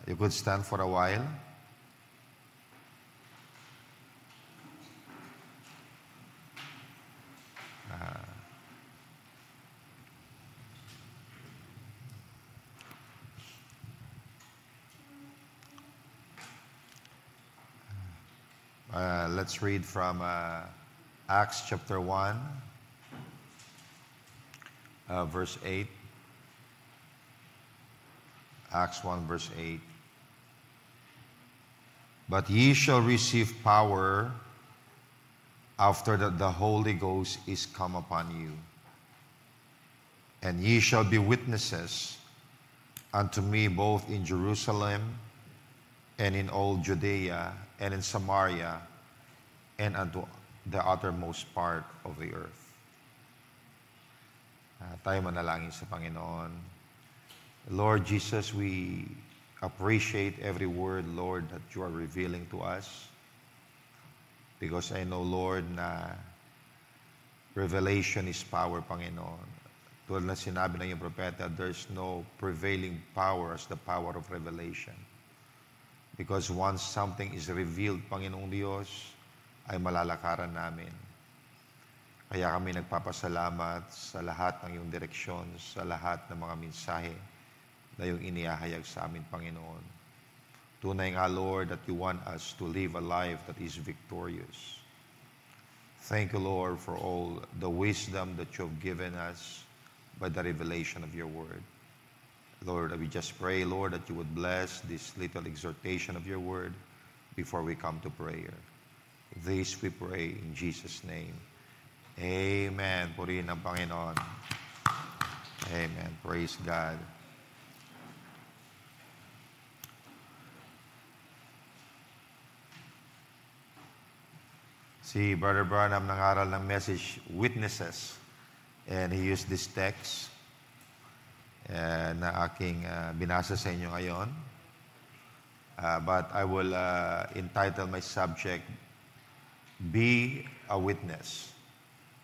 You could stand for a while. Let's read from Acts chapter 1, verse 8. Acts 1, verse 8. But ye shall receive power after that the Holy Ghost is come upon you. And ye shall be witnesses unto me both in Jerusalem and in all Judea and in Samaria and unto the uttermost part of the earth. Tayo manalangin sa Panginoon. Lord Jesus, we appreciate every word, Lord, that you are revealing to us. Because I know, Lord, na revelation is power, Panginoon. Tulad na sinabi ng iyong propeta, there's no prevailing power as the power of revelation. Because once something is revealed, Panginoong Diyos, ay malalakaran namin. Kaya kami nagpapasalamat sa lahat ng iyong direksyon, sa lahat ng mga mensahe na iyong inihahayag sa amin, Panginoon. Tunay nga, Lord, that you want us to live a life that is victorious. Thank you, Lord, for all the wisdom that you have given us by the revelation of your word. Lord, we just pray, Lord, that you would bless this little exhortation of your word before we come to prayer. This we pray in Jesus' name. Amen. Purihin ang Panginoon. Amen. Praise God. Si Brother Branham nangaral ng message, Witnesses. And he used this text na aking binasa sa inyo ngayon. But I will entitle my subject, Be a Witness.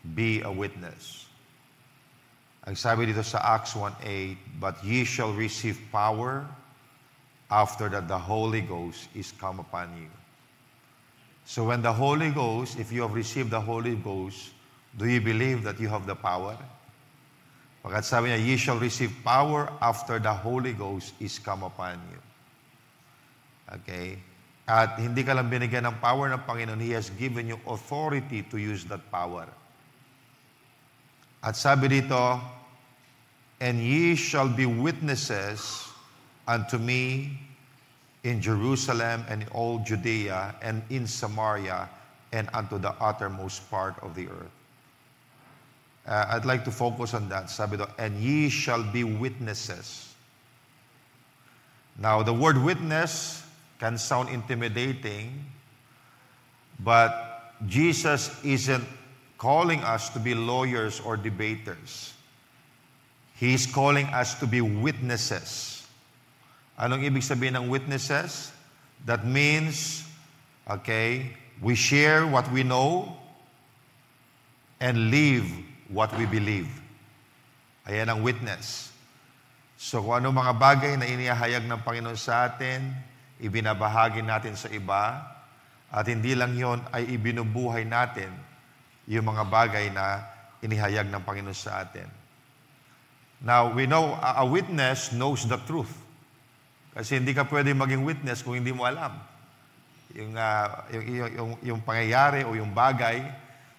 Be a witness. Ang sabi dito sa Acts 1:8, but ye shall receive power after that the Holy Ghost is come upon you. So when the Holy Ghost, if you have received the Holy Ghost, do you believe that you have the power? Pagkat sabi niya, ye shall receive power after the Holy Ghost is come upon you. Okay? At hindi ka lang binigyan ng power ng Panginoon, He has given you authority to use that power. At sabi dito, and ye shall be witnesses unto me in Jerusalem and in all Judea and in Samaria and unto the uttermost part of the earth. I'd like to focus on that. Sabi dito, and ye shall be witnesses. Now, the word witness can sound intimidating, but Jesus isn't calling us to be lawyers or debaters. He is calling us to be witnesses. Anong ibig sabihin ng witnesses? That means, okay, we share what we know and live what we believe. Ayan ang witness. So kung ano mga bagay na inihahayag ng Panginoon sa atin, ibinabahagi natin sa iba, at hindi lang yon ay ibinubuhay natin yung mga bagay na inihayag ng Panginoon sa atin. Now, we know a witness knows the truth. Kasi hindi ka pwede maging witness kung hindi mo alam yung pangyayari o yung bagay.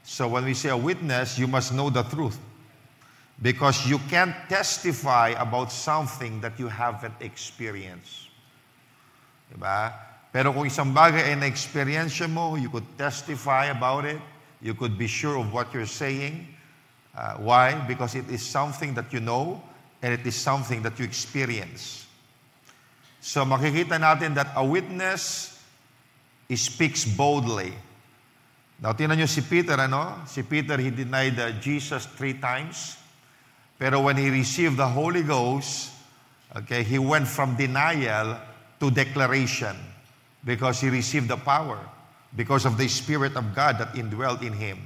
So when we say a witness, you must know the truth. Because you can't testify about something that you haven't experienced. Diba? Pero kung isang bagay ay na-experience mo, you could testify about it. You could be sure of what you're saying. Why? Because it is something that you know and it is something that you experience. So makikita natin that a witness speaks boldly. Now, tingnan nyo si Peter, ano? Si Peter, he denied Jesus 3 times. Pero when he received the Holy Ghost, okay, he went from denial to declaration because he received the power because of the Spirit of God that indwelt in him.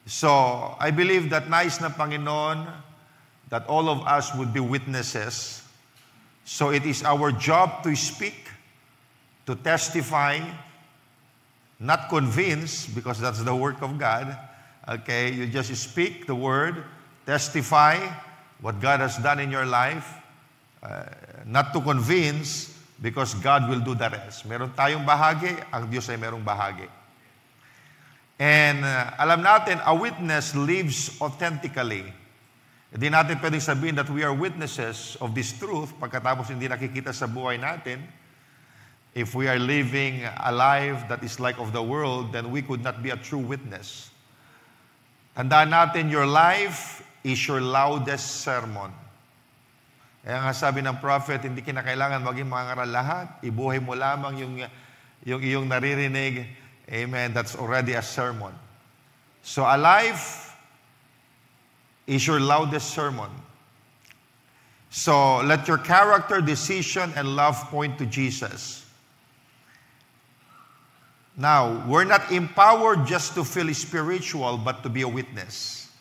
So, I believe that nais na Panginoon that all of us would be witnesses. So it is our job to speak, to testify, not convince, because that's the work of God. Okay, you just speak the word, testify what God has done in your life, not to convince, because God will do the rest. Meron tayong bahagi, ang Diyos ay merong bahagi. And alam natin, a witness lives authentically. Hindi natin pwedeng sabihin that we are witnesses of this truth pagkatapos hindi nakikita sa buhay natin. If we are living a life that is like of the world, then we could not be a true witness. Tandaan natin, your life is your loudest sermon. Kaya nga sabi ng prophet, hindi kinakailangan maging mangaral lahat. Ibuhay mo lamang yung iyong naririnig. Amen. That's already a sermon. So a life is your loudest sermon. So let your character, decision, and love point to Jesus. Now, we're not empowered just to feel spiritual, but to be a witness.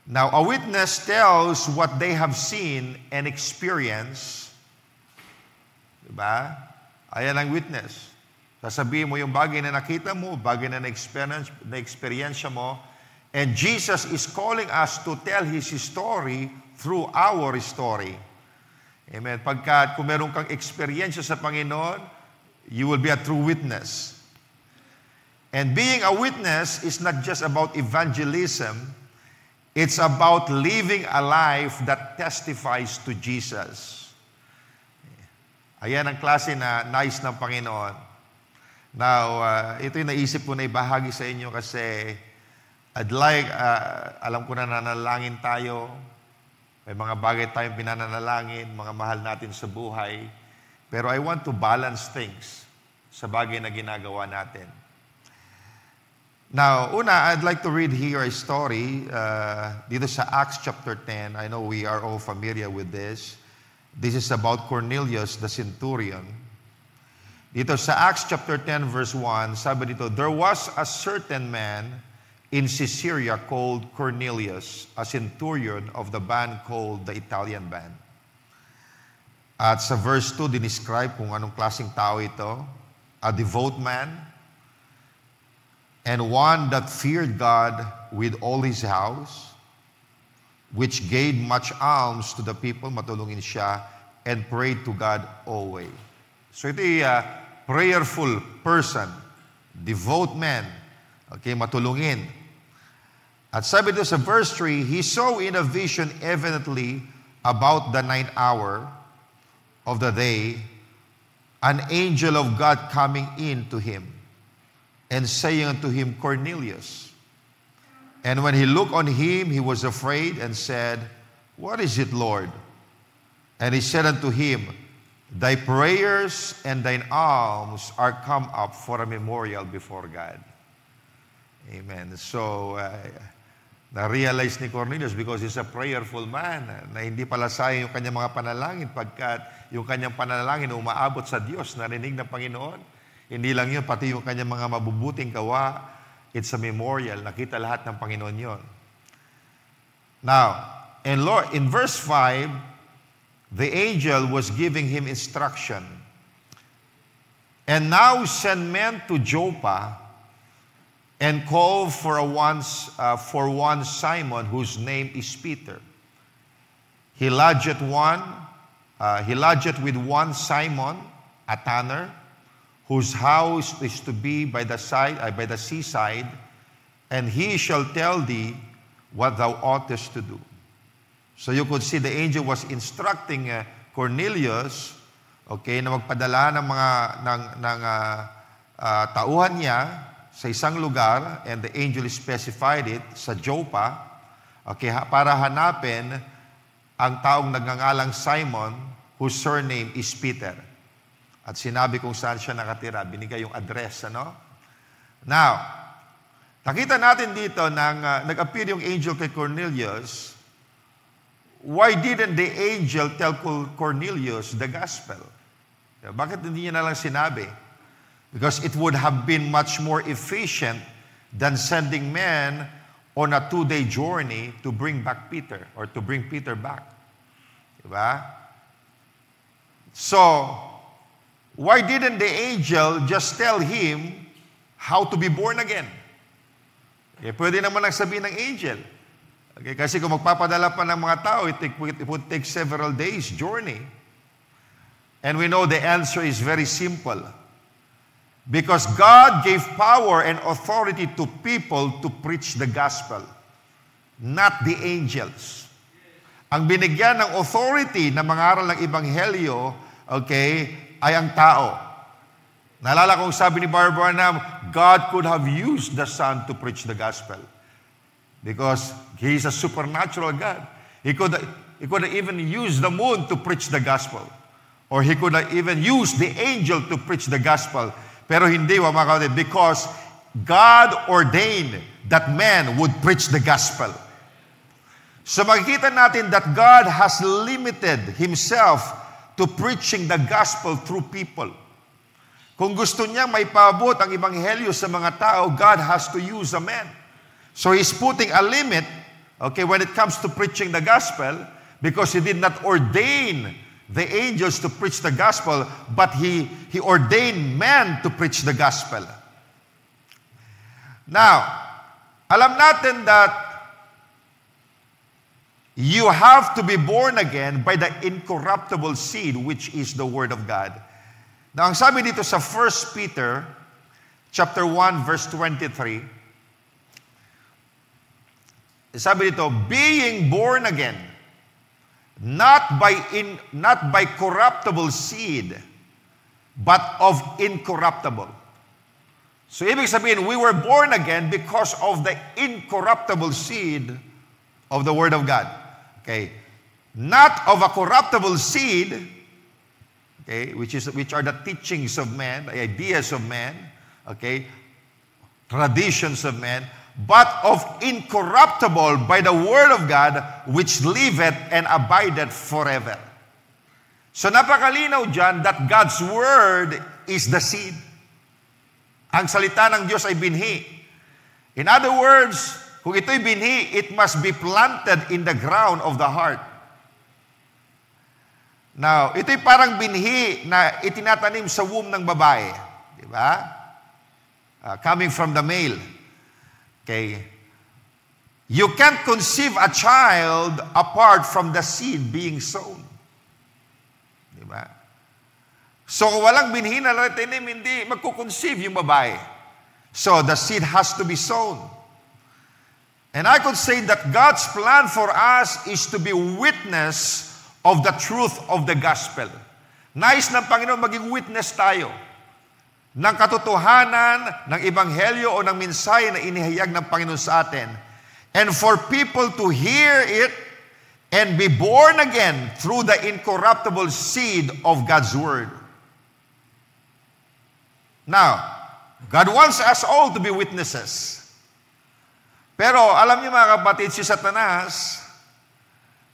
Now, a witness tells what they have seen and experienced. Diba? Ayan ang witness. Sasabihin mo yung bagay na nakita mo, bagay na na-experience mo, and Jesus is calling us to tell His story through our story. Amen. Pagkat kung meron kang experience sa Panginoon, you will be a true witness. And being a witness is not just about evangelism, it's about living a life that testifies to Jesus. Ayan ang klase na nais ng Panginoon. Now, ito yung naisip ko na ibahagi sa inyo kasi I'd like, alam ko na nanalangin tayo, may mga bagay tayong pinananalangin, mga mahal natin sa buhay, pero I want to balance things sa bagay na ginagawa natin. Now, una, I'd like to read here a story dito sa Acts chapter 10. I know we are all familiar with this. This is about Cornelius the centurion. Dito sa Acts chapter 10 verse 1, sabi dito, there was a certain man in Caesarea called Cornelius, a centurion of the band called the Italian band. At sa verse 2, dinescribe kung anong klaseng tao ito. A devout man, and one that feared God with all his house, which gave much alms to the people, matulungin siya, and prayed to God always. So ito ay prayerful person, devout man, okay, matulungin. At sabi dito sa verse 3, he saw in a vision evidently about the 9th hour of the day, an angel of God coming in to him and saying unto him, Cornelius. And when he looked on him, he was afraid and said, what is it, Lord? And he said unto him, thy prayers and thine alms are come up for a memorial before God. Amen. So, na-realize ni Cornelius because he's a prayerful man na hindi pala sayang yung kanyang mga panalangin pagkat yung kanyang panalangin umaabot sa Diyos, narinig ng Panginoon. Hindi lang yun, pati yung kanyang mga mabubuting gawa, it's a memorial. Nakita lahat ng Panginoon yun. Now, and Lord, in verse 5, the angel was giving him instruction. And now send men to Joppa and call for one Simon, whose name is Peter. He lodged with one Simon, a tanner, whose house is to be by the seaside, and he shall tell thee what thou oughtest to do. So you could see the angel was instructing Cornelius, okay, na magpadala ng tauhan niya sa isang lugar, and the angel specified it sa Joppa, okay, para hanapin ang taong nagngangalang Simon, whose surname is Peter. At sinabi kung saan siya nakatira, binigay yung address, ano? Now, nakita natin dito nag-appear yung angel kay Cornelius. Why didn't the angel tell Cornelius the gospel? Bakit hindi niya na lang sinabi? Because it would have been much more efficient than sending men on a 2-day journey to bring back Peter or to bring Peter back. Diba? So, why didn't the angel just tell him how to be born again? Okay, pwede naman nagsabihin ng angel. Okay, kasi kung magpapadala pa ng mga tao, it would take several days journey. And we know the answer is very simple. Because God gave power and authority to people to preach the gospel, not the angels. Ang binigyan ng authority na mangaral ng ebanghelyo, okay, ay ang tao. Naalala kong sabi ni Barbara Branham, God could have used the Son to preach the gospel. Because He is a supernatural God. He could have even used the moon to preach the gospel. Or He could have even used the angel to preach the gospel. Pero hindi, mga kapatid, because God ordained that man would preach the gospel. So makikita natin that God has limited Himself to preaching the gospel through people. Kung gusto niya may paabot ang ebanghelyo sa mga tao, God has to use a man. So He's putting a limit, okay, when it comes to preaching the gospel, because He did not ordain the angels to preach the gospel, but He ordained man to preach the gospel. Now, alam natin that you have to be born again by the incorruptible seed, which is the Word of God. Now, ang sabi dito sa 1 Peter chapter 1, verse 23, sabi dito, being born again, not by corruptible seed, but of incorruptible. So, ibig sabihin, we were born again because of the incorruptible seed of the Word of God. Okay? Not of a corruptible seed, okay, which are the teachings of man, the ideas of man, okay, traditions of man, but of incorruptible by the Word of God, which liveth and abideth forever. So napakalinaw dyan that God's Word is the seed. Ang salita ng Diyos ay binhi. In other words, kung ito'y binhi, it must be planted in the ground of the heart. Now, ito'y parang binhi na itinatanim sa womb ng babae. Di ba? Coming from the male. Okay. You can't conceive a child apart from the seed being sown. Diba? So, kung walang binhi na natinim, hindi magkukonceive yung babae. So, the seed has to be sown. And I could say that God's plan for us is to be witness of the truth of the gospel. Nais ng Panginoon maging witness tayo ng katotohanan, ng ebanghelyo o ng mensahe na inihayag ng Panginoon sa atin. And for people to hear it and be born again through the incorruptible seed of God's Word. Now, God wants us all to be witnesses. Pero alam niyo mga kapatid, si Satanas,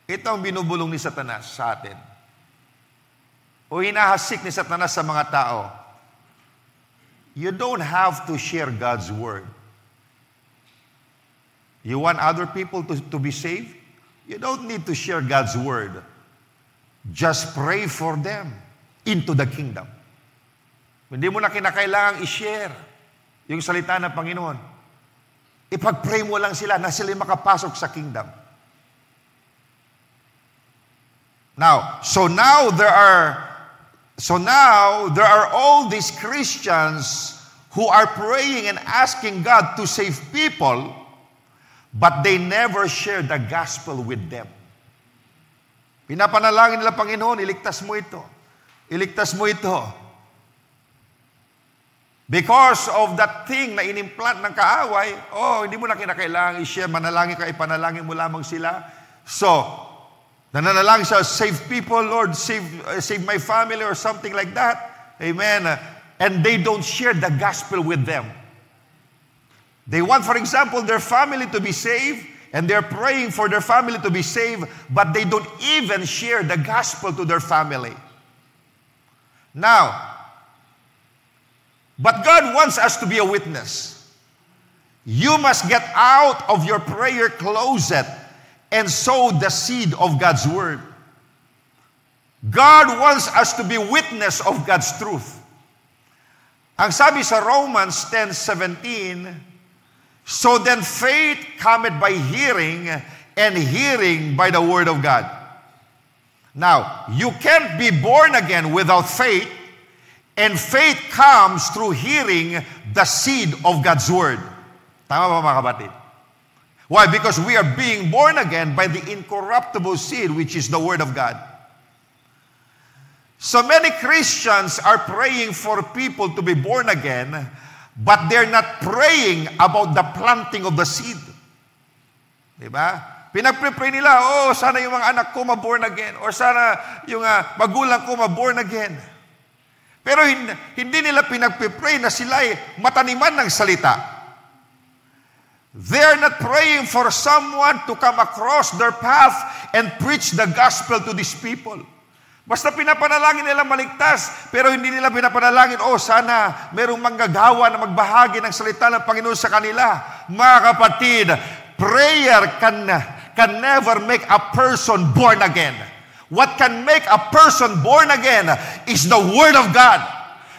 ito ang binubulong ni Satanas sa atin. O hinahasik ni Satanas sa mga tao. You don't have to share God's Word. You want other people to be saved? You don't need to share God's Word. Just pray for them into the kingdom. Hindi mo na kinakailangang i-share yung salita ng Panginoon. Ipag-pray mo lang sila na sila makapasok sa kingdom. Now, so now there are all these Christians who are praying and asking God to save people, but they never share the gospel with them. Pinapanalangin nila, Panginoon, iligtas mo ito. Iligtas mo ito. Because of that thing na inimplant ng kaaway, hindi mo na kinakailangan i-share, manalangin ka, ipanalangin mo lamang sila. So, nananalangin siya, save people, Lord, save my family or something like that. Amen. And they don't share the gospel with them. They want, for example, their family to be saved, and they're praying for their family to be saved, but they don't even share the gospel to their family. Now, but God wants us to be a witness. You must get out of your prayer closet and sow the seed of God's Word. God wants us to be witness of God's truth. Ang sabi sa Romans 10:17, so then faith cometh by hearing, and hearing by the word of God. Now, you can't be born again without faith, and faith comes through hearing the seed of God's word. Tama ba mga kapatid? Why? Because we are being born again by the incorruptible seed, which is the word of God. So many Christians are praying for people to be born again, but they're not praying about the planting of the seed. Diba? Pinagpipray nila, sana yung mga anak ko ma-born again, or sana yung magulang ko ma-born again. Pero hindi nila pinagpipray na sila ay mataniman ng salita. They're not praying for someone to come across their path and preach the gospel to these people. Basta pinapanalangin nila maligtas, pero hindi nila pinapanalangin, sana merong manggagawa na magbahagi ng salita ng Panginoon sa kanila. Mga kapatid, prayer can never make a person born again. What can make a person born again is the Word of God.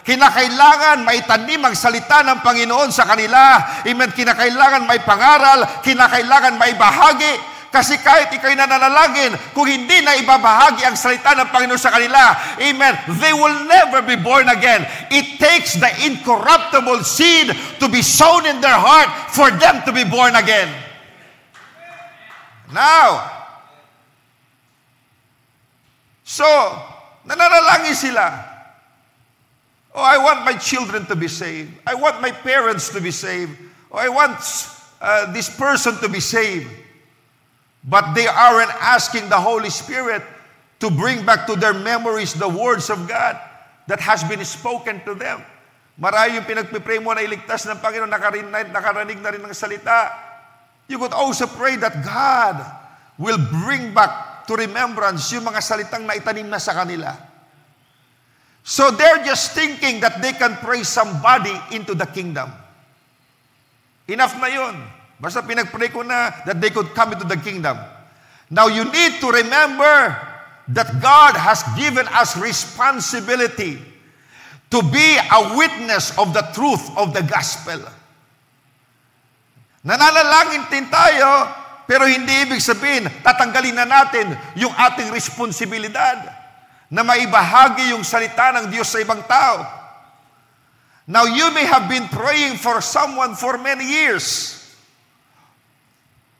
Kinakailangan maitanim ang salita ng Panginoon sa kanila. Amen. Kinakailangan may pangaral, kinakailangan may bahagi. Kasi kahit ikaw'y nananalangin, kung hindi na ibabahagi ang salita ng Panginoon sa kanila, amen, they will never be born again. It takes the incorruptible seed to be sown in their heart for them to be born again. Now, so, nananalangin sila. I want my children to be saved. I want my parents to be saved. I want this person to be saved. But they aren't asking the Holy Spirit to bring back to their memories the words of God that has been spoken to them. Marami yung pinagpipray mo na iligtas ng Panginoon, nakarinig na rin ng salita. You could also pray that God will bring back to remembrance yung mga salitang naitanim na sa kanila. So they're just thinking that they can pray somebody into the kingdom. Enough na yun. Basta pinagpray ko na that they could come into the kingdom. Now you need to remember that God has given us responsibility to be a witness of the truth of the gospel. Nananalangin din tayo, pero hindi ibig sabihin, tatanggalin na natin yung ating responsibilidad na maibahagi yung salita ng Diyos sa ibang tao. Now you may have been praying for someone for many years,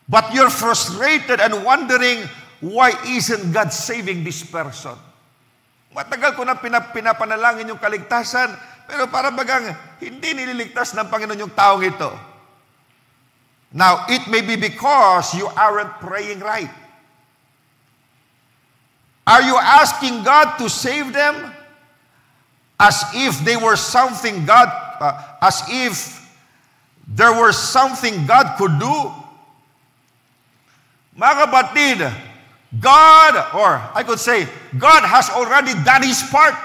but you're frustrated and wondering, why isn't God saving this person? Matagal ko na pinapanalangin yung kaligtasan, pero para bagang hindi nililigtas ng Panginoon yung taong ito. Now, it may be because you aren't praying right. Are you asking God to save them as if they were something God, as if there was something God could do? Mga kapatid, God, or I could say, God has already done His part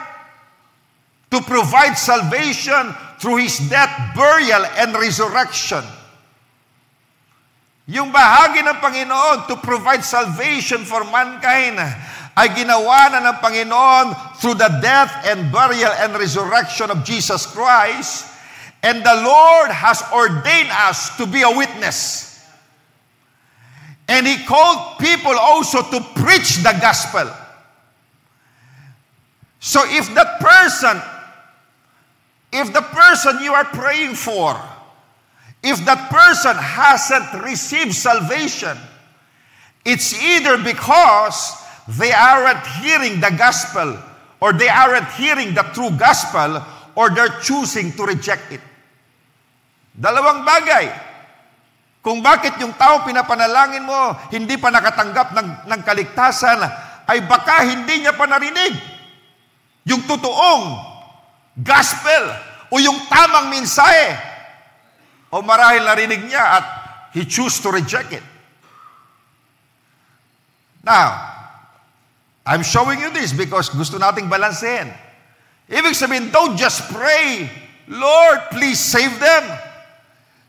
to provide salvation through His death, burial, and resurrection. Yung bahagi ng Panginoon to provide salvation for mankind ay ginawa na ng Panginoon through the death and burial and resurrection of Jesus Christ, and the Lord has ordained us to be a witness. And He called people also to preach the gospel. So if the person you are praying for, if that person hasn't received salvation, it's either because they aren't hearing the gospel, or they aren't hearing the true gospel, or they're choosing to reject it. Dalawang bagay. Kung bakit yung tao pinapanalangin mo, hindi pa nakatanggap ng kaligtasan, ay baka hindi niya pa narinig yung totoong gospel o yung tamang mensahe. O marahil narinig niya at he choose to reject it. Now, I'm showing you this because gusto nating balansehin. Ibig sabihin, don't just pray, Lord, please save them.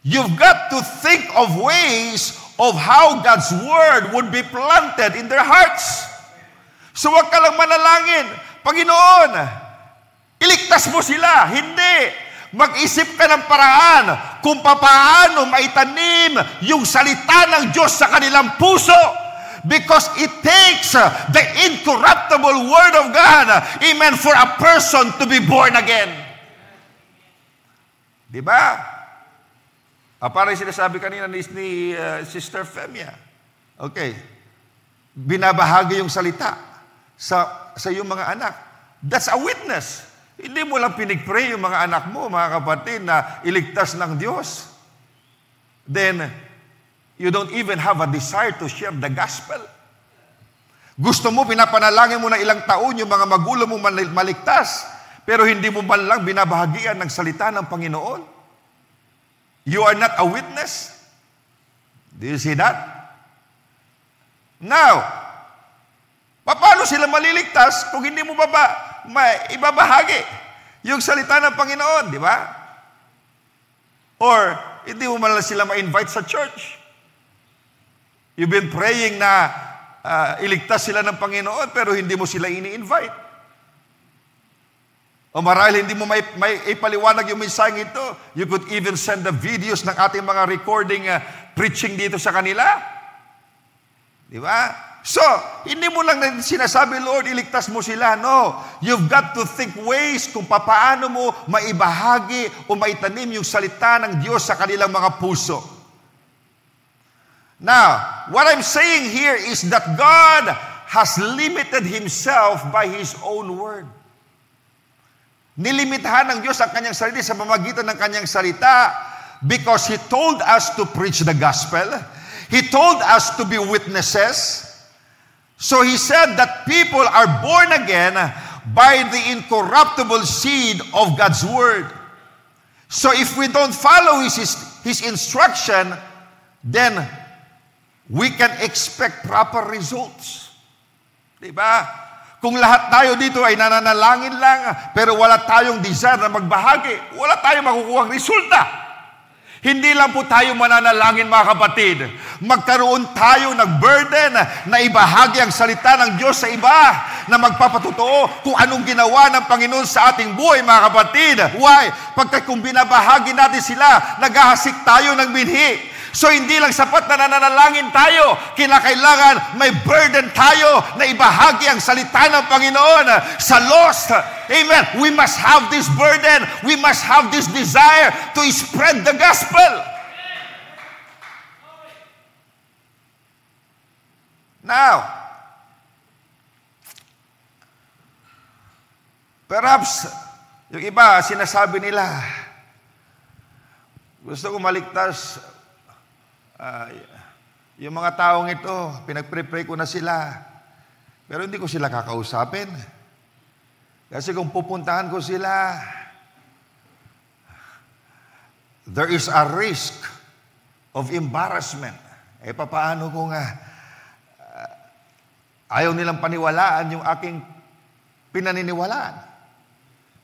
You've got to think of ways of how God's word would be planted in their hearts. So wag ka lang manalangin, Panginoon, iligtas mo sila. Hindi. Mag-isip ka ng paraan kung paano maitanim yung salita ng Diyos sa kanilang puso. Because it takes the incorruptible Word of God, amen, for a person to be born again. Diba? Parang sinasabi kanina ni Sister Femia. Okay. Binabahagi yung salita sa iyong mga anak. That's a witness. Hindi mo lang pinigpray yung mga anak mo, mga kapatid, na iligtas ng Diyos. Then, you don't even have a desire to share the gospel. Gusto mo, pinapanalangin mo na ilang taon yung mga magulang mo maligtas, pero hindi mo man lang binabahagian ng salita ng Panginoon. You are not a witness. Do you see that? Now, paano sila maliligtas kung hindi mo ibabahagi yung salita ng Panginoon, di ba? Or, hindi mo man lang sila ma-invite sa church. You've been praying na iligtas sila ng Panginoon, pero hindi mo sila ini-invite. O marahil hindi mo may ipaliwanag yung mensaheng ito, you could even send the videos ng ating mga recording preaching dito sa kanila. Di ba? So, hindi mo lang sinasabi, Lord, iligtas mo sila. No. You've got to think ways kung paano mo maibahagi o maitanim yung salita ng Diyos sa kanilang mga puso. Now, what I'm saying here is that God has limited Himself by His own word. Nilimitahan ng Diyos ang kanyang salita sa pamamagitan ng kanyang salita because He told us to preach the gospel. He told us to be witnesses. So He said that people are born again by the incorruptible seed of God's word. So if we don't follow His instruction, then we can expect proper results. Diba? Kung lahat tayo dito ay nananalangin lang, pero wala tayong desire na magbahagi, wala tayong makukuhang resulta. Hindi lang po tayo mananalangin, mga kapatid. Magkaroon tayo ng burden na ibahagi ang salita ng Diyos sa iba, na magpapatotoo kung anong ginawa ng Panginoon sa ating buhay, mga kapatid. Why? Pagka kung binabahagi natin sila, naghahasik tayo ng binhi. So hindi lang sapat na nananalangin tayo, kinakailangan may burden tayo na ibahagi ang salita ng Panginoon sa lost. Amen. We must have this burden. We must have this desire to spread the gospel. Now, perhaps yung iba sinasabi nila, gusto ko maligtas yung mga taong ito, pinag-pray ko na sila. Pero hindi ko sila kakausapin. Kasi kung pupuntahan ko sila, there is a risk of embarrassment. Paano kung ayaw nilang paniwalaan yung aking pinaniniwalaan?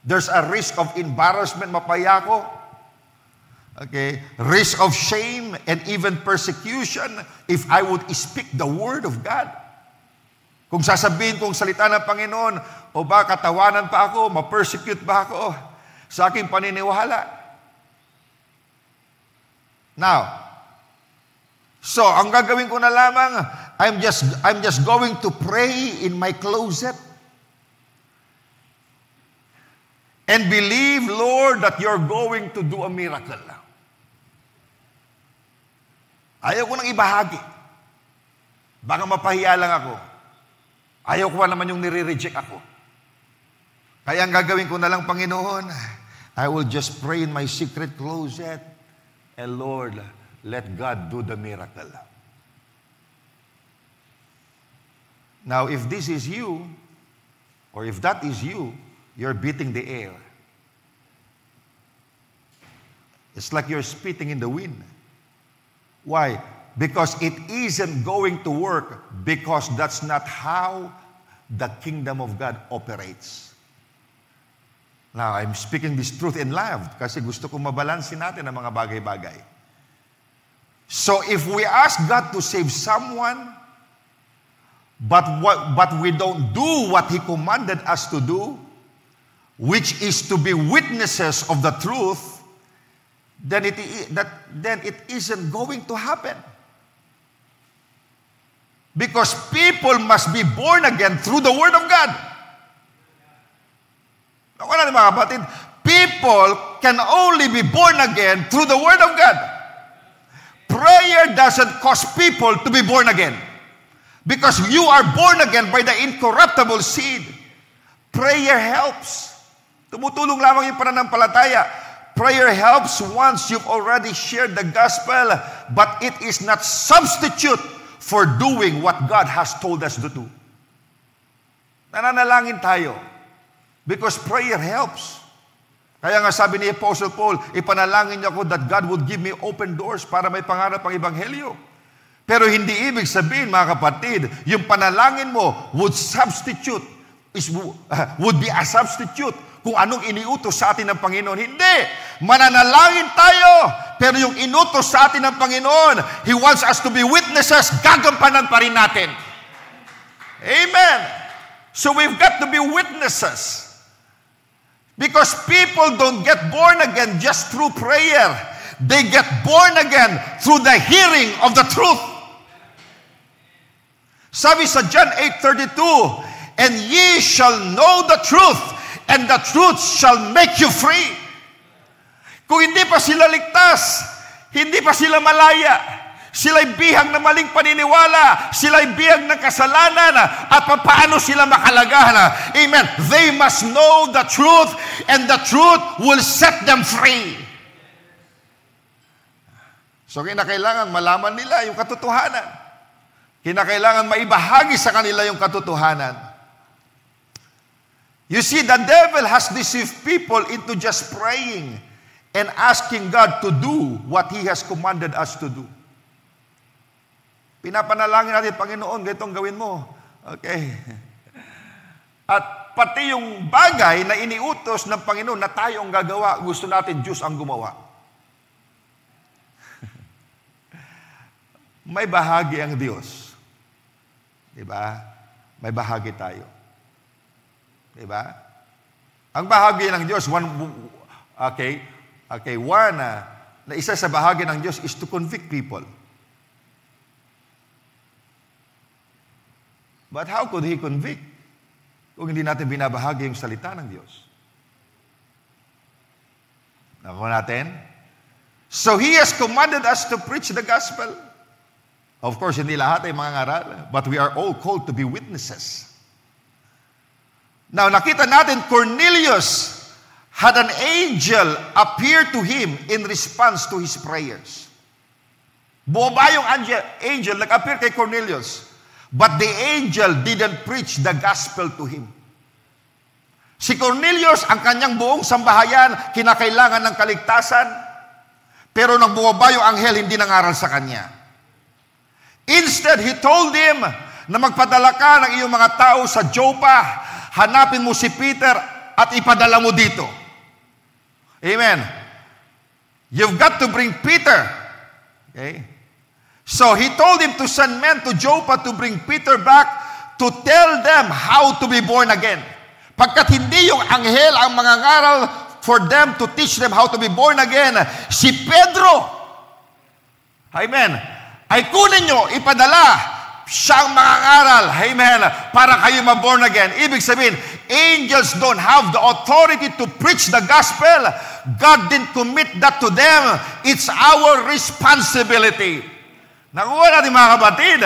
There's a risk of embarrassment, mapaya ko. Okay, risk of shame and even persecution if I would speak the word of God. Kung sasabihin kong salita ng Panginoon, o ba katawanan pa ako, ma-persecute ba ako sa aking paniniwala? Now, so ang gagawin ko na lamang, I'm just going to pray in my closet and believe, Lord, that you're going to do a miracle. Ayaw ko nang ibahagi. Baka mapahiya lang ako. Ayaw ko naman yung nire-reject ako. Kaya ang gagawin ko na lang, Panginoon, I will just pray in my secret closet, and Lord, let God do the miracle. Now, if this is you, or if that is you, you're beating the air. It's like you're spitting in the wind. Why? Because it isn't going to work, because that's not how the kingdom of God operates. Now, I'm speaking this truth in love kasi gusto kong mabalansin natin ang mga bagay-bagay. So if we ask God to save someone, but we don't do what He commanded us to do, which is to be witnesses of the truth, then it isn't going to happen. Because people must be born again through the Word of God. Ako na mga kapatid, people can only be born again through the Word of God. Prayer doesn't cause people to be born again. Because you are born again by the incorruptible seed. Prayer helps. Tumutulong lamang yung pananampalataya. Prayer helps once you've already shared the gospel, but it is not substitute for doing what God has told us to do. Nananalangin tayo because prayer helps. Kaya nga sabi ni Apostle Paul, ipanalangin niya ko that God would give me open doors para may pangarap ang Ebanghelyo. Pero hindi ibig sabihin, mga kapatid, yung panalangin mo would be a substitute kung anong iniutos sa atin ng Panginoon. Hindi! Mananalangin tayo, pero yung inutos sa atin ng Panginoon, He wants us to be witnesses, gagampanan pa rin natin. Amen! So we've got to be witnesses. Because people don't get born again just through prayer. They get born again through the hearing of the truth. Sabi sa John 8:32, and ye shall know the truth, and the truth shall make you free. Kung hindi pa sila ligtas, hindi pa sila malaya, sila'y bihag na maling paniniwala, sila'y bihag ng kasalanan, at paano sila makalagahan? Amen. They must know the truth, and the truth will set them free. So kinakailangan malaman nila yung katotohanan. Kinakailangan maibahagi sa kanila yung katotohanan. You see, the devil has deceived people into just praying and asking God to do what He has commanded us to do. Pinapanalangin natin, Panginoon, ganitong gawin mo. Okay. At pati yung bagay na iniutos ng Panginoon na tayo ang gagawa, gusto natin Diyos ang gumawa. May bahagi ang Diyos. Diba? May bahagi tayo. Diba? Ang bahagi ng Diyos, na isa sa bahagi ng Diyos is to convict people. But how could He convict kung hindi natin binabahagi yung salita ng Diyos? Nakuha natin? So He has commanded us to preach the gospel. Of course, hindi lahat ay mga ngaral, but we are all called to be witnesses. Now, nakita natin, Cornelius had an angel appear to him in response to his prayers. Bumaba yung angel, nag-appear kay Cornelius. But the angel didn't preach the gospel to him. Si Cornelius, ang kanyang buong sambahayan, kinakailangan ng kaligtasan, pero nang bumaba yung anghel, hindi nangaral sa kanya. Instead, he told him na magpadala ka ng iyong mga tao sa Joppa, hanapin mo si Peter at ipadala mo dito. Amen. You've got to bring Peter. Okay? So he told him to send men to Joppa to bring Peter back to tell them how to be born again. Pagkat hindi yung anghel ang mangangaral for them to teach them how to be born again, si Pedro, amen, ay kunin nyo, ipadala siyang mangangaral, amen, para kayo ma-born again. Ibig sabihin, angels don't have the authority to preach the gospel. God didn't commit that to them. It's our responsibility. Nakuha natin mga kapatid.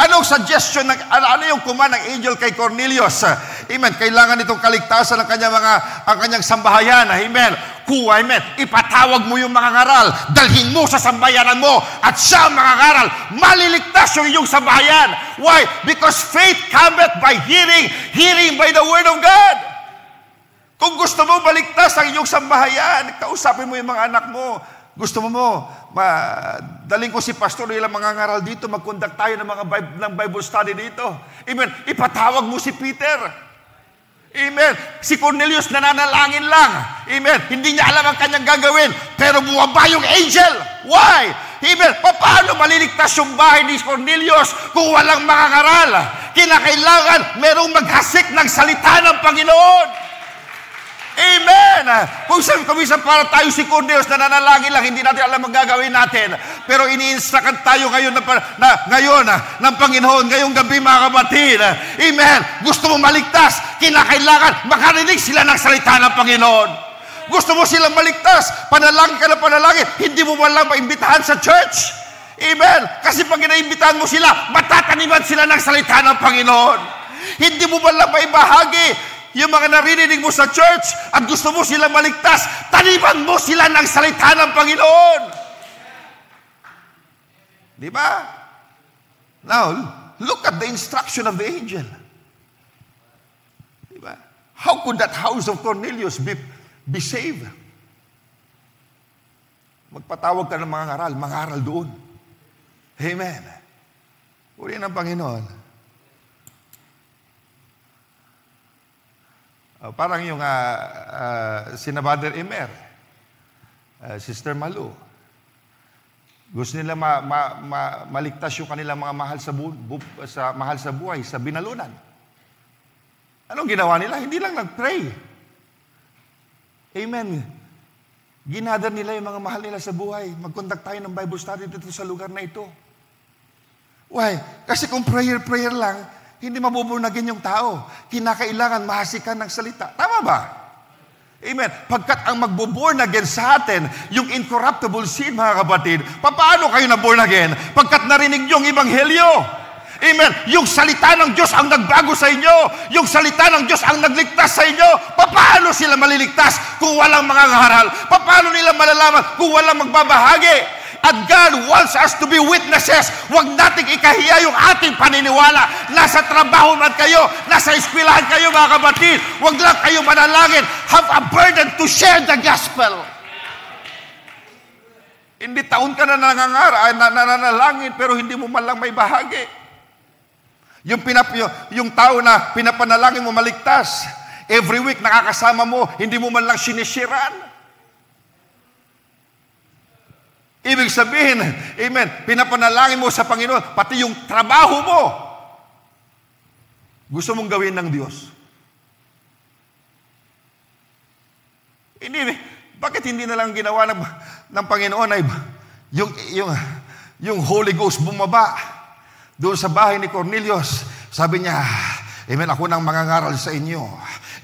Anong suggestion, ano yung command ng angel kay Cornelius? Amen. Kailangan itong kaligtasan ng kanyang sambahayan. Amen. Amen. Ipatawag mo yung mga ngaral, dalhin mo sa sambayanan mo, at siya mga ngaral, maliligtas yung iyong sambahayan. Why? Because faith cometh by hearing, hearing by the word of God. Kung gusto mo baligtas ang iyong sambahayan, kausapin mo yung mga anak mo. Gusto mo, daling ko si pastor ilang mga ngaral dito, mag-conduct tayo ng Bible study dito. Amen. Ipatawag mo si Peter. Amen. Si Cornelius nananalangin lang. Amen. Hindi niya alam ang kanyang gagawin, pero bumaba yung angel. Why? Amen. Paano maliligtas yung bahay ni Cornelius kung walang mga ngaral? Kinakailangan merong maghasik ng salita ng Panginoon. Amen! Kung minsan para tayo si Cornelius na nanalangin lang, hindi natin alam ang gagawin natin. Pero ini-instruct tayo ngayon ng Panginoon, ngayong gabi mga kapatid. Amen! Gusto mo maligtas, kinakailangan makarinig sila ng salita ng Panginoon. Gusto mo silang maligtas, panalangin ka na panalangin, hindi mo man lang maimbitahan sa church. Amen. Kasi pag inaimbitahan mo sila, matataniman sila ng salita ng Panginoon. Hindi mo ba lang maibahagi yung mga naririnig mo sa church at gusto mo sila maligtas, taniman mo sila ng salita ng Panginoon. Di ba? Now, look at the instruction of the angel. Di ba? How could that house of Cornelius be saved? Magpatawag ka ng mga ngaral doon. Amen. Uri ng Panginoon. Parang yung sina Brother Emer, Sister Malu, gusto nila maligtas yung kanilang mga mahal sa buhay sa binalunan. Anong ginawa nila? Hindi lang nag-pray. Amen. Ginadar nila yung mga mahal nila sa buhay. Mag-conduct tayo ng Bible study dito sa lugar na ito. Why? Kasi kung prayer lang, hindi mabuburnagin yung tao. Kinakailangan mahasikan ng salita. Tama ba? Amen. Pagkat ang magbo-born again sa atin, yung incorruptible seed, mga kapatid, paano kayo na-born again? Pagkat narinig yung ebanghelyo. Amen. Yung salita ng Diyos ang nagbago sa inyo. Yung salita ng Diyos ang nagligtas sa inyo. Paano sila maliligtas kung walang mga ngaral? Paano nila malalaman kung walang magbabahagi? At God wants us to be witnesses. Huwag nating ikahiya yung ating paniniwala. Nasa trabaho man kayo, nasa eskwelahan kayo, mga kapatid. Huwag lang kayo manalangin. Have a burden to share the gospel. Hindi taon ka na nananalangin, pero hindi mo man lang may bahagi. Yung tao na pinapanalangin mo maligtas, every week nakakasama mo, hindi mo man lang sinishiran. Ibig sabihin, amen, pinapanalangin mo sa Panginoon, pati yung trabaho mo, gusto mong gawin ng Diyos. Bakit hindi na lang ginawa ng Panginoon ay yung Holy Ghost bumaba doon sa bahay ni Cornelius? Sabi niya, amen, ako nang mangangaral sa inyo.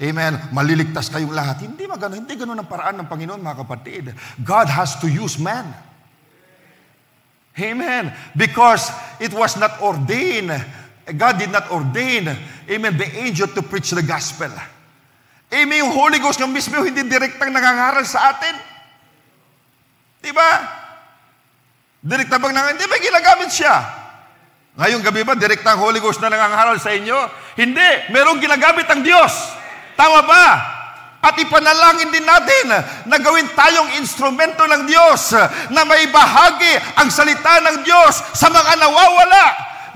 Amen, maliligtas kayong lahat. Hindi ganun ang paraan ng Panginoon, mga kapatid. God has to use man. Amen. Because it was not ordained. God did not ordain, amen, the angel to preach the gospel. Amen. Yung Holy Ghost ng mismo hindi direktang nangangaral sa atin. Diba? Direktang hindi ba ginagamit siya? Ngayong gabi ba, direktang Holy Ghost na nangangaral sa inyo? Hindi. Merong ginagamit ang Diyos. Tama ba? At ipanalangin din natin na gawin tayong instrumento ng Diyos na may bahagi ang salita ng Diyos sa mga nawawala.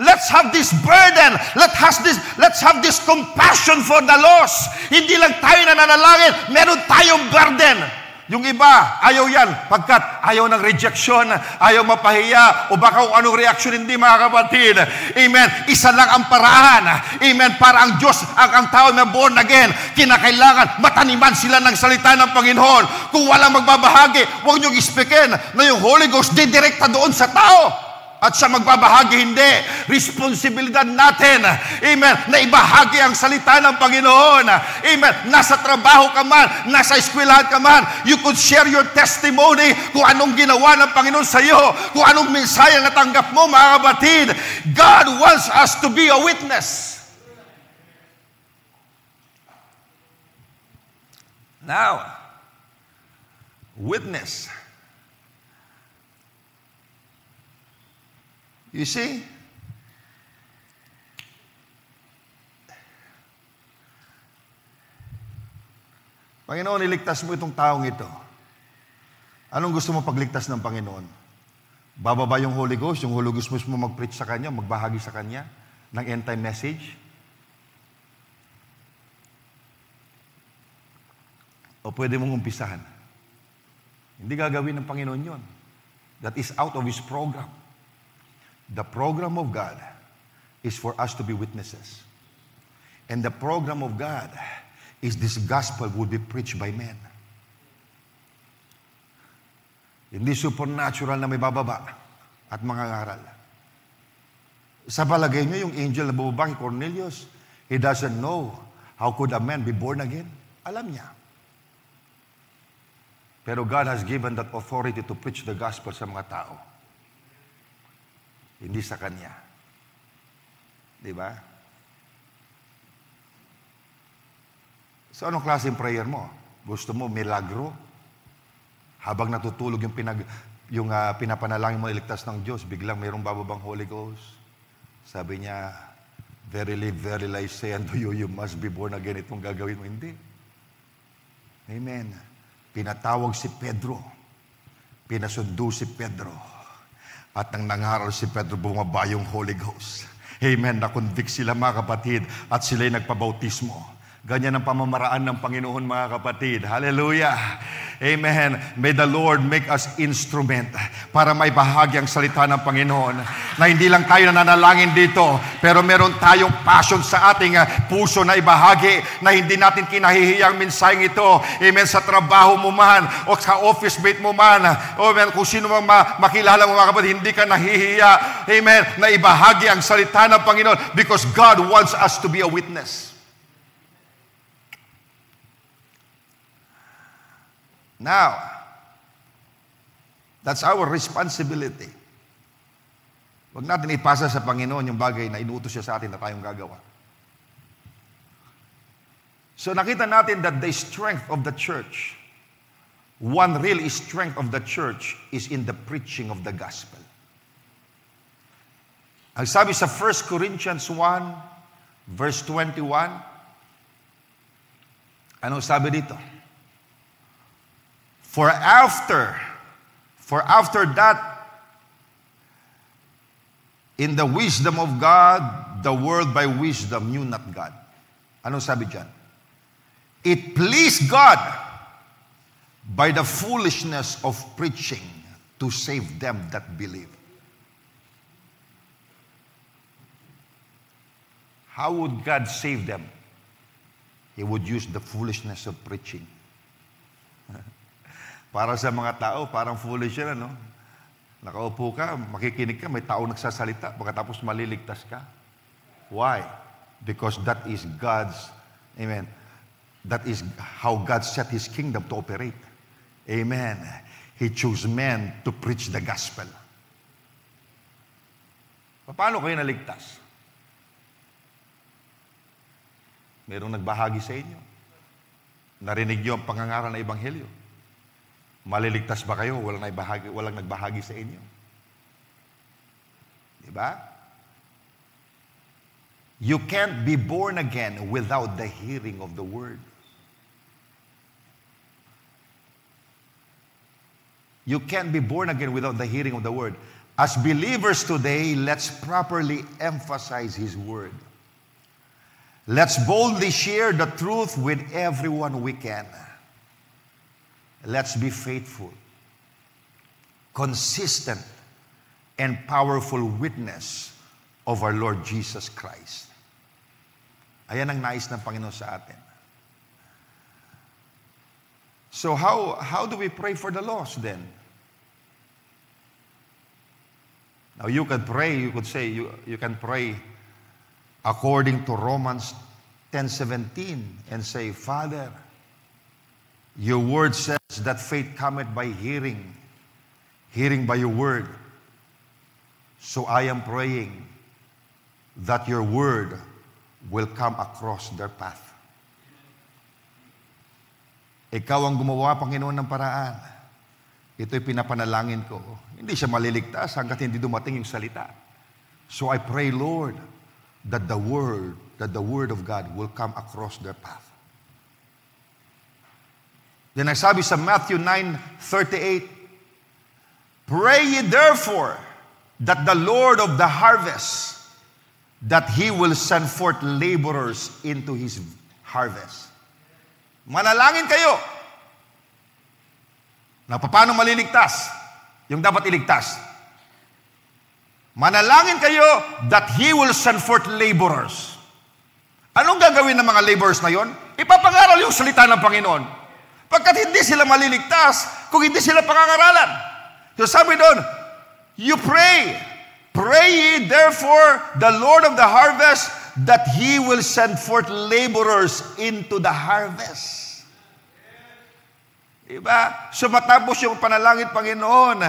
Let's have this burden. Let's have this compassion for the lost. Hindi lang tayo nananalangin, meron tayong burden. Yung iba, ayaw yan, pagkat ayaw ng rejection, ayaw mapahiya, o baka kung anong reaction, hindi, mga kapatid. Amen. Isa lang ang paraan. Amen. Para ang Diyos, ang tao na born again, kinakailangan mataniman sila ng salita ng Panginoon. Kung walang magbabahagi, huwag niyong ispikin na yung Holy Ghost didirekta doon sa tao. At siya magbabahagi, hindi. Responsibilidad natin, amen, na ibahagi ang salita ng Panginoon. Amen. Nasa trabaho ka man, nasa eskwelahan ka man, you could share your testimony kung anong ginawa ng Panginoon sa iyo, kung anong mensahe natanggap mo, mga kapatid. God wants us to be a witness. Now, witness. You see? Panginoon, iligtas mo itong taong ito. Anong gusto mo pagligtas ng Panginoon? Bababa yung Holy Ghost mo mag-preach sa Kanya, magbahagi sa Kanya ng end-time message? O pwede mong umpisahan? Hindi gagawin ng Panginoon yun. That is out of His program. The program of God is for us to be witnesses. And the program of God is this gospel would be preached by men. Hindi supernatural na may bababa at mga ngaral. Sa palagay niyo, yung angel na bumaba kay Cornelius, he doesn't know how could a man be born again. Alam niya. Pero God has given that authority to preach the gospel sa mga tao. Hindi sa kanya. Di ba? So, anong klaseng prayer mo? Gusto mo milagro? Habang natutulog yung pinapanalangin mo iligtas ng Diyos, biglang mayroong bababang Holy Ghost. Sabi niya, verily, I say unto you, you must be born again. Itong gagawin mo. Hindi. Amen. Pinatawag si Pedro. Pinasundo si Pedro. At nang nangaral si Pedro, bumaba yung Holy Ghost. Amen. Na-convict sila mga kapatid at sila'y nagpabautismo. Ganyan ang pamamaraan ng Panginoon mga kapatid. Hallelujah. Amen. May the Lord make us instrument para may bahagi ang salita ng Panginoon. Na hindi lang tayo nananalangin dito, pero meron tayong passion sa ating puso na ibahagi na hindi natin kinahihiyang mensaheng ito. Amen. Sa trabaho mo man o sa office mate mo man. Amen. Kung sino mang makilala mo mga kapatid, hindi ka nahihiya. Amen. Na ibahagi ang salita ng Panginoon because God wants us to be a witness. Now, that's our responsibility. Huwag natin ipasa sa Panginoon yung bagay na inuutos siya sa atin na tayong gagawa. So nakita natin that the strength of the church, one real strength of the church is in the preaching of the gospel. Ang sabi sa 1 Corinthians 1, verse 21, anong sabi dito? For after that, in the wisdom of God, the world by wisdom knew not God. Anong sabi dyan? It pleased God by the foolishness of preaching to save them that believe. How would God save them? He would use the foolishness of preaching. Para sa mga tao, parang foolish yan, ano? Nakaupo ka, makikinig ka, may tao nagsasalita, pagkatapos maliligtas ka. Why? Because that is God's, amen, that is how God set His kingdom to operate. Amen. He chose men to preach the gospel. Paano kayo naligtas? Merong nagbahagi sa inyo. Narinig niyo ang pangangaral ng Ebanghelyo. Maliligtas ba kayo? Walang nagbahagi sa inyo. Diba? You can't be born again without the hearing of the word. You can't be born again without the hearing of the word. As believers today, let's properly emphasize His word. Let's boldly share the truth with everyone we can. Let's be faithful, consistent, and powerful witness of our Lord Jesus Christ. Ayan ang nais ng Panginoon sa atin. So how do we pray for the lost then? Now you can pray, you could say, you can pray according to Romans 10:17 and say, Father, your word says that faith cometh by hearing, hearing by your word. So I am praying that your word will come across their path. Ikaw ang gumawa, Panginoon, ng paraan. Ito'y pinapanalangin ko. Hindi siya maliligtas hanggat hindi dumating yung salita. So I pray, Lord, that the word of God will come across their path. Then nagsabi sa Matthew 9:38, pray ye therefore that the Lord of the harvest, that He will send forth laborers into His harvest. Manalangin kayo. Na paano maliligtas? Yung dapat iligtas. Manalangin kayo that He will send forth laborers. Anong gagawin ng mga laborers na yon? Ipapangaral yung salita ng Panginoon. Pagkat hindi sila maliligtas kung hindi sila pangangaralan. So sabi doon, you pray. Pray ye therefore the Lord of the harvest that He will send forth laborers into the harvest. Diba? So matapos yung panalangin, Panginoon,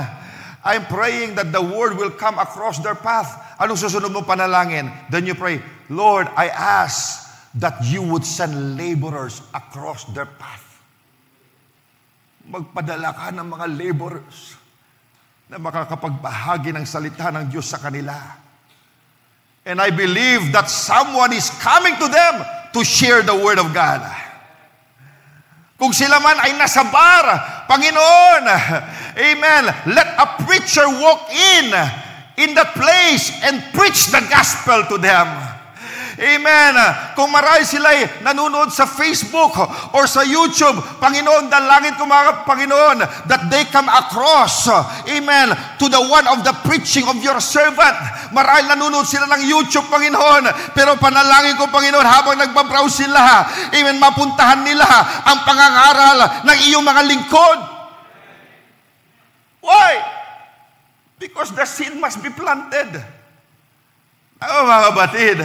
I'm praying that the word will come across their path. Anong susunod mo panalangin? Then you pray, Lord, I ask that you would send laborers across their path. Magpadala ka ng mga laborers na makakapagbahagi ng salita ng Diyos sa kanila. And I believe that someone is coming to them to share the Word of God. Kung sila man ay nasa bar, Panginoon, amen, let a preacher walk in that place and preach the gospel to them. Amen. Kung marami sila nanonood sa Facebook or sa YouTube, Panginoon, dalangin ko mga Panginoon that they come across, amen, to the one of the preaching of your servant. Marami nanonood sila ng YouTube, Panginoon, pero panalangin ko, Panginoon, habang nagbabrowse sila, amen, mapuntahan nila ang pangangaral ng iyong mga lingkod. Why? Because the seed must be planted. Mga batid.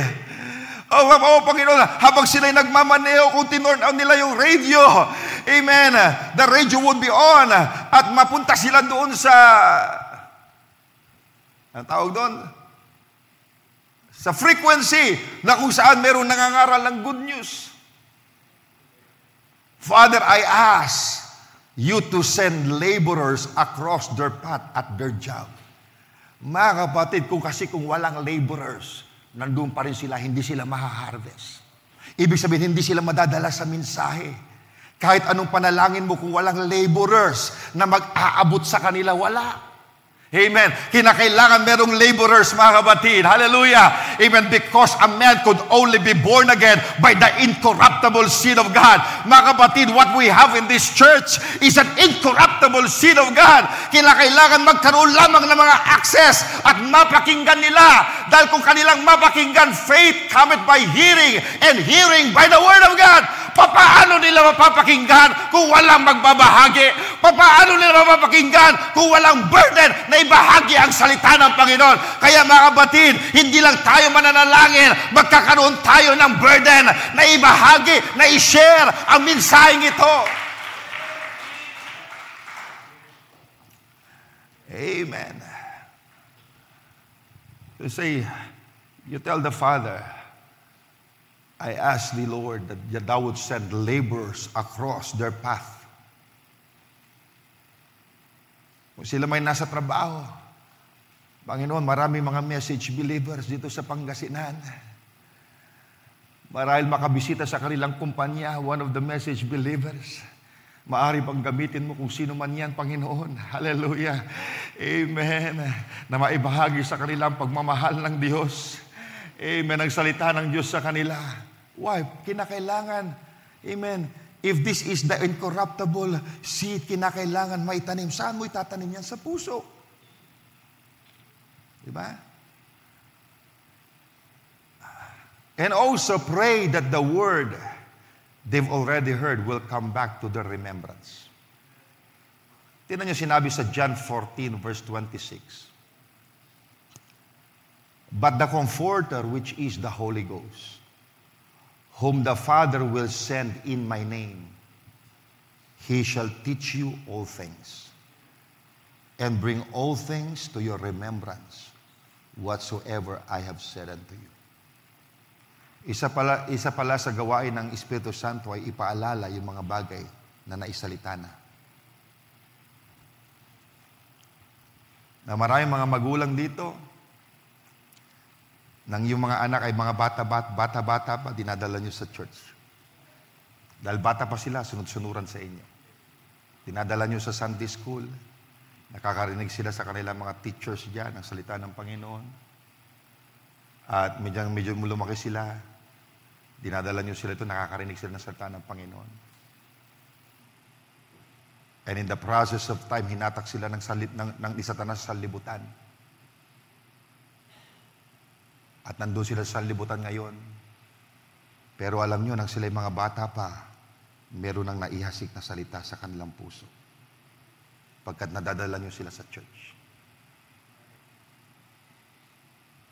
Oh, Panginoon, habang sila'y nagmamaneho, kung tinorn on nila yung radio, amen, the radio would be on, at mapunta sila doon sa, ang tawag doon? Sa frequency na kung saan meron nangangaral ng good news. Father, I ask you to send laborers across their path at their job. Mga kapatid, kung walang laborers, nandun pa rin sila, hindi sila maha-harvest. Ibig sabihin, hindi sila madadala sa mensahe. Kahit anong panalangin mo, kung walang laborers na mag-aabot sa kanila, wala. Amen. Kinakailangan merong laborers, mga kapatid. Hallelujah. Amen. Because a man could only be born again by the incorruptible seed of God. Mga kapatid, what we have in this church is an incorruptible seed of God. Kinakailangan magkaroon lamang ng mga access at mapakinggan nila. Dahil kung kanilang mapakinggan, faith cometh by hearing, and hearing by the word of God. Paano nila mapapakinggan kung walang magbabahagi? Paano nila mapapakinggan kung walang burden na ibahagi ang salita ng Panginoon? Kaya mga kapatid, hindi lang tayo mananalangin, magkakaroon tayo ng burden na ibahagi, na i-share ang mensaheng ito. Amen. You say, you tell the Father, I ask thee, Lord, that thou would send laborers across their path. Kung sila may nasa trabaho, Panginoon, marami mga message believers dito sa Pangasinan. Marahil makabisita sa kanilang kumpanya, one of the message believers. Maaari pang gamitin mo kung sino man yan, Panginoon. Hallelujah. Amen. Na maibahagi sa kanilang pagmamahal ng Diyos. Amen. Ang salita ng Diyos sa kanila. Why? Kinakailangan. Amen. If this is the incorruptible seed, kinakailangan maitanim. Saan mo itatanim yan? Sa puso. Diba? And also pray that the word they've already heard will come back to their remembrance. Tingnan niyo sinabi sa John 14 verse 26. But the Comforter, which is the Holy Ghost, whom the Father will send in my name, He shall teach you all things, and bring all things to your remembrance, whatsoever I have said unto you. Isa pala sa gawain ng Espiritu Santo ay ipaalala yung mga bagay na naisalita na. Na maraming mga magulang dito, nang yung mga anak ay mga bata-bata pa, dinadala nyo sa church. Dahil bata pa sila, sunod-sunuran sa inyo. Dinadala nyo sa Sunday school, nakakarinig sila sa kanilang mga teachers dyan, ang salita ng Panginoon. At medyo lumaki sila, dinadala nyo sila ito, nakakarinig sila ng salita ng Panginoon. And in the process of time, hinatak sila ng Satanas sa libutan. At nandun sila sa libutan ngayon. Pero alam nyo, nang sila'y mga bata pa, meron nang naihasik na salita sa kanilang puso. Pagkat nadadala nyo sila sa church.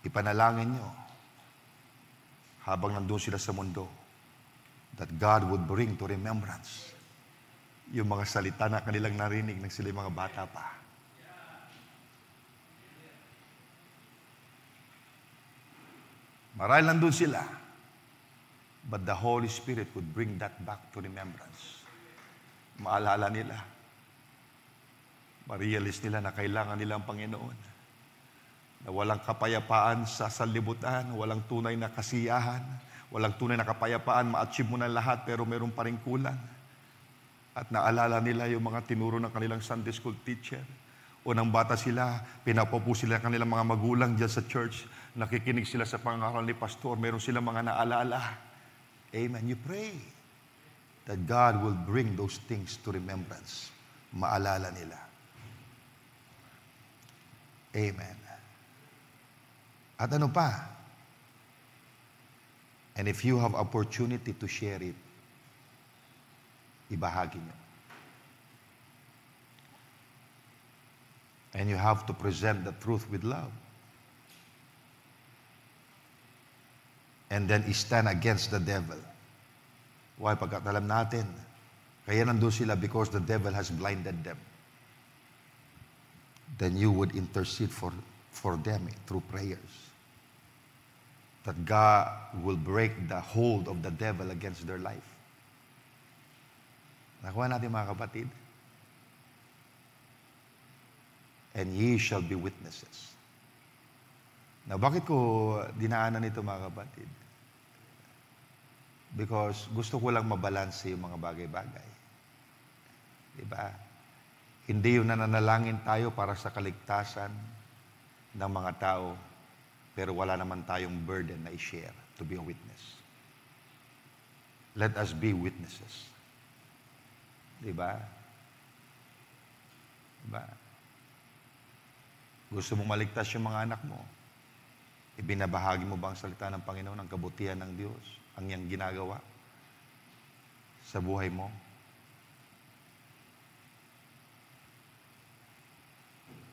Ipanalangin nyo, habang nandun sila sa mundo, that God would bring to remembrance yung mga salita na kanilang narinig nang sila'y mga bata pa. Marahil nandun sila, but the Holy Spirit would bring that back to remembrance. Maalala nila. Ma-realize nila na kailangan nila ang Panginoon. Na walang kapayapaan sa sanlibutan, walang tunay na kasiyahan, walang tunay na kapayapaan, ma-achieve mo na lahat pero meron pa rin kulang. At naalala nila yung mga tinuro ng kanilang Sunday school teacher. Unang bata sila, pinapopo sila ng kanilang mga magulang dyan sa church. Nakikinig sila sa pangaral ni pastor. Meron silang mga naalala. Amen. You pray that God will bring those things to remembrance. Maalala nila. Amen. At ano pa? And if you have opportunity to share it, ibahagi nyo. And you have to present the truth with love. And then stand against the devil. Why? Pagkat alam natin, kaya nandun sila because the devil has blinded them. Then you would intercede for them through prayers. That God will break the hold of the devil against their life. Nakuha natin mga kapatid. And ye shall be witnesses. Now, bakit ko dinaanan ito mga kapatid? Because gusto ko lang mabalanse yung mga bagay-bagay. Diba? Hindi yung nananalangin tayo para sa kaligtasan ng mga tao, pero wala naman tayong burden na i-share to be a witness. Let us be witnesses. Diba? Diba? Gusto mong maligtas yung mga anak mo, ibinabahagi mo ba ang salita ng Panginoon, ang kabutihan ng Diyos, ang iyang ginagawa sa buhay mo?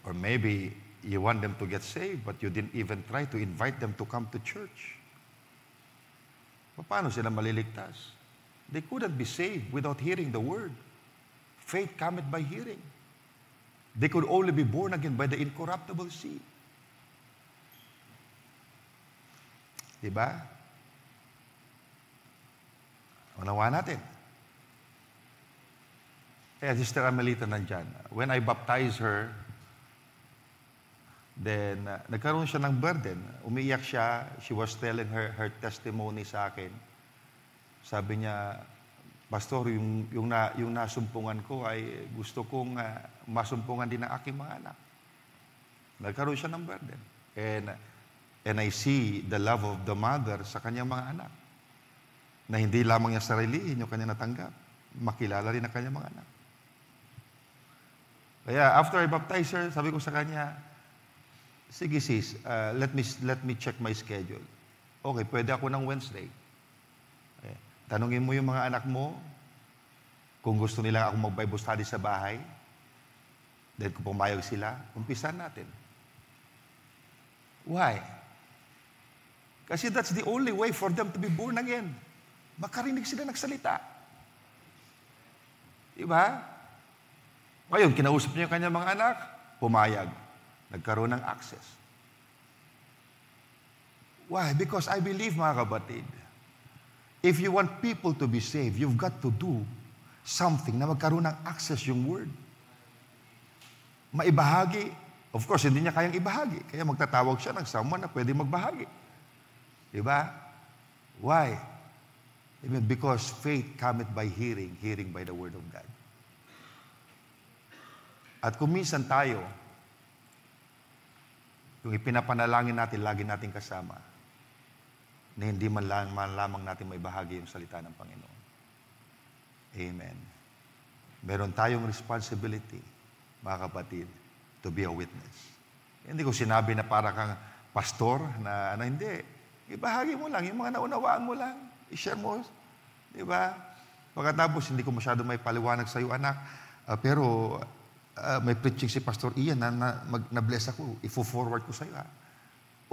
Or maybe you want them to get saved, but you didn't even try to invite them to come to church. Paano sila maliligtas? They couldn't be saved without hearing the word. Faith cometh by hearing. They could only be born again by the incorruptible seed. Diba? Unawa natin. Kaya Sister Amelita nandyan. When I baptized her, then nagkaroon siya ng burden. Umiiyak siya. She was telling her testimony sa akin. Sabi niya, Pastor, yung nasumpungan ko ay gusto kong masumpungan din ang aking mga anak. Nagkaroon siya ng burden. And I see the love of the mother sa kanyang mga anak. Na hindi lamang niya sarilihin yung kanya natanggap. Makilala rin ang kanyang mga anak. Kaya after I baptize her, sabi ko sa kanya, sige sis, let me check my schedule. Okay, pwede ako ng Wednesday. Tanungin mo yung mga anak mo kung gusto nila akong mag-Bible study sa bahay. Then kung pumayag sila, umpisan natin. Why? Kasi that's the only way for them to be born again. Makarinig sila nagsalita. Diba? Ngayon, kinausap niya yung kanyang mga anak, pumayag. Nagkaroon ng access. Why? Because I believe, mga kapatid, if you want people to be saved, you've got to do something na magkaroon ng access yung word. Maibahagi. Of course, hindi niya kayang ibahagi. Kaya magtatawag siya ng someone na pwede magbahagi. Diba? Why? Amen. Because faith cometh by hearing, hearing by the word of God. At kung minsan tayo, yung ipinapanalangin natin, lagi natin kasama, na hindi man lamang natin may bahagi yung salita ng Panginoon. Amen. Meron tayong responsibility, mga kapatid, to be a witness. Hindi ko sinabi na para kang pastor na hindi. Ibahagi mo lang, yung mga naunawaan mo lang, i-share mo. Di ba? Pagkatapos, hindi ko masyado may paliwanag sa iyo, anak. Pero may preaching si Pastor Ian na-bless ako, ifo-forward ko sa iyo.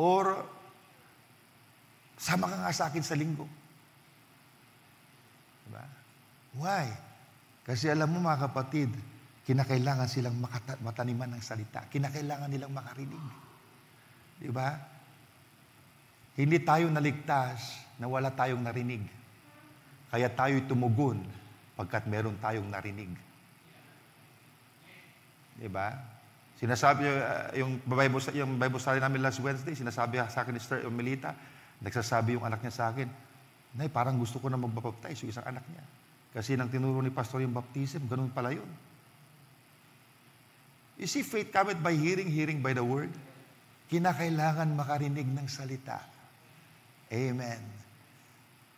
Or, sama ka nga sa akin sa linggo. Diba? Why? Kasi alam mo mga kapatid, kinakailangan silang mataniman ng salita. Kinakailangan nilang makarinig. Diba? Hindi tayo naligtas na wala tayong narinig. Kaya tayo'y tumugon pagkat meron tayong narinig. Diba? Sinasabi, yung Bible study namin last Wednesday, sinasabi sa akin ni Sister Melita, nagsasabi yung anak niya sa akin, Nay, parang gusto ko na magbaptize yung isang anak niya. Kasi nang tinuro ni Pastor yung baptism, ganun pala yun. You see, faith cometh by hearing, hearing by the word. Kinakailangan makarinig ng salita. Amen.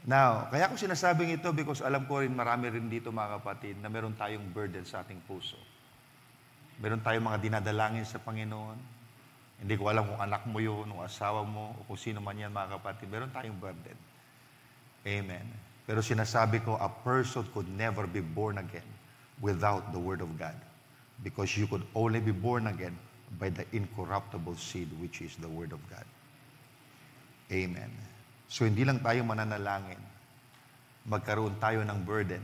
Now, kaya ko sinasabing ito because alam ko rin marami rin dito mga kapatid na meron tayong burden sa ating puso. Meron tayong mga dinadalangin sa Panginoon. Hindi ko alam kung anak mo yun, o asawa mo, o kung sino man yan mga kapatid. Meron tayong burden. Amen. Pero sinasabi ko, a person could never be born again without the Word of God. Because you could only be born again by the incorruptible seed, which is the Word of God. Amen. So hindi lang tayo mananalangin. Magkaroon tayo ng burden